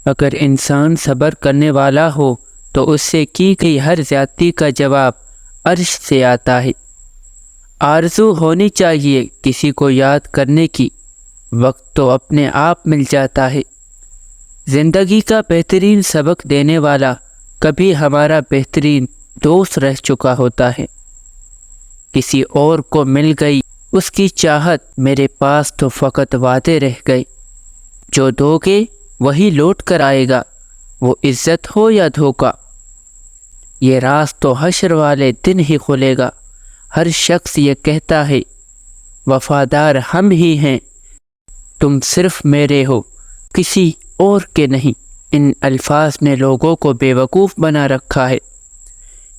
اگر انسان صبر کرنے والا ہو تو اس سے کی گئی ہر زیادتی کا جواب عرش سے آتا ہے۔ آرزو ہونی چاہیے کسی کو یاد کرنے کی، وقت تو اپنے آپ مل جاتا ہے۔ زندگی کا بہترین سبق دینے والا کبھی ہمارا بہترین دوست رہ چکا ہوتا ہے۔ کسی اور کو مل گئی اس کی چاہت، میرے پاس تو فقط وعدے رہ گئے۔ جو دو گے وہی لوٹ کر آئے گا، وہ عزت ہو یا دھوکہ۔ یہ راز تو حشر والے دن ہی کھلے گا۔ ہر شخص یہ کہتا ہے وفادار ہم ہی ہیں، تم صرف میرے ہو کسی اور کے نہیں۔ ان الفاظ نے لوگوں کو بے وقوف بنا رکھا ہے۔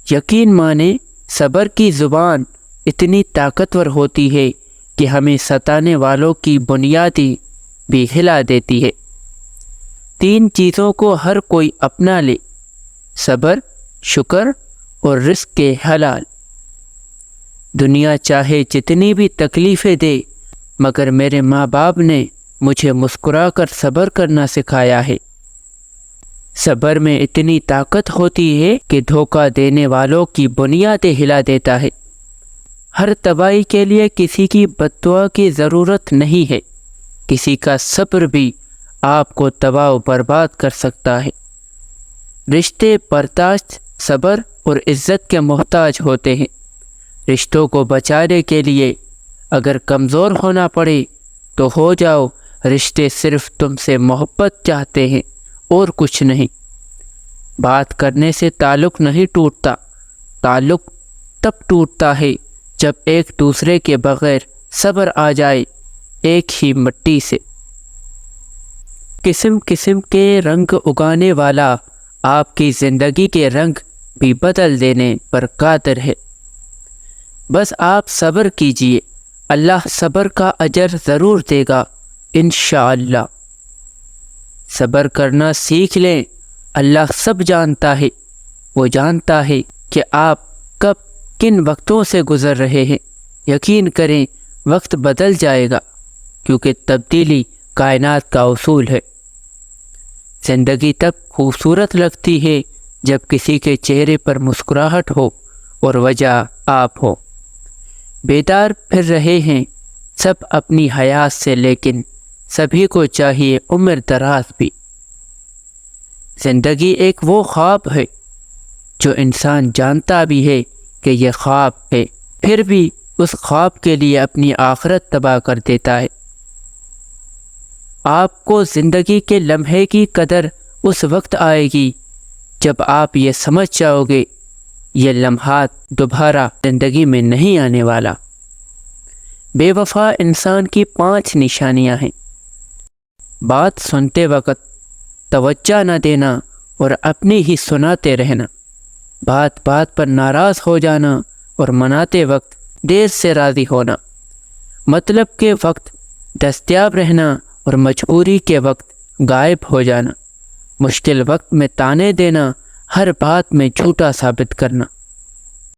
یقین مانے صبر کی زبان اتنی طاقتور ہوتی ہے کہ ہمیں ستانے والوں کی بنیادیں بھی ہلا دیتی ہے۔ 3 چیزوں کو ہر کوئی اپنا لے: صبر، شکر اور رزق کے حلال۔ دنیا چاہے جتنی بھی تکلیفیں دے، مگر میرے ماں باپ نے مجھے مسکرا کر صبر کرنا سکھایا ہے۔ صبر میں اتنی طاقت ہوتی ہے کہ دھوکہ دینے والوں کی بنیادیں ہلا دیتا ہے۔ ہر تباہی کے لیے کسی کی بد دعا کی ضرورت نہیں ہے، کسی کا صبر بھی آپ کو تباہ و برباد کر سکتا ہے۔ رشتے برداشت، صبر اور عزت کے محتاج ہوتے ہیں۔ رشتوں کو بچانے کے لیے اگر کمزور ہونا پڑے تو ہو جاؤ، رشتے صرف تم سے محبت چاہتے ہیں اور کچھ نہیں۔ بات کرنے سے تعلق نہیں ٹوٹتا، تعلق تب ٹوٹتا ہے جب ایک دوسرے کے بغیر صبر آ جائے ایک ہی مٹی سے۔ قسم قسم کے رنگ اگانے والا آپ کی زندگی کے رنگ بھی بدل دینے پر قادر ہے۔ بس آپ صبر کیجئے، اللہ صبر کا اجر ضرور دے گا انشاءاللہ۔ صبر کرنا سیکھ لیں، اللہ سب جانتا ہے۔ وہ جانتا ہے کہ آپ کب کن وقتوں سے گزر رہے ہیں۔ یقین کریں وقت بدل جائے گا، کیونکہ تبدیلی کائنات کا اصول ہے۔ زندگی تب خوبصورت لگتی ہے جب کسی کے چہرے پر مسکراہٹ ہو اور وجہ آپ ہو۔ بیدار پھر رہے ہیں سب اپنی حیات سے، لیکن سبھی کو چاہیے عمر دراز بھی۔ زندگی ایک وہ خواب ہے جو انسان جانتا بھی ہے کہ یہ خواب ہے، پھر بھی اس خواب کے لیے اپنی آخرت تباہ کر دیتا ہے۔ آپ کو زندگی کے لمحے کی قدر اس وقت آئے گی جب آپ یہ سمجھ جاؤ گے یہ لمحات دوبارہ زندگی میں نہیں آنے والا۔ بے وفا انسان کی 5 نشانیاں ہیں: بات سنتے وقت توجہ نہ دینا اور اپنی ہی سناتے رہنا، بات بات پر ناراض ہو جانا اور مناتے وقت دیر سے راضی ہونا، مطلب کے وقت دستیاب رہنا اور مجبوری کے وقت غائب ہو جانا، مشکل وقت میں تانے دینا، ہر بات میں جھوٹا ثابت کرنا۔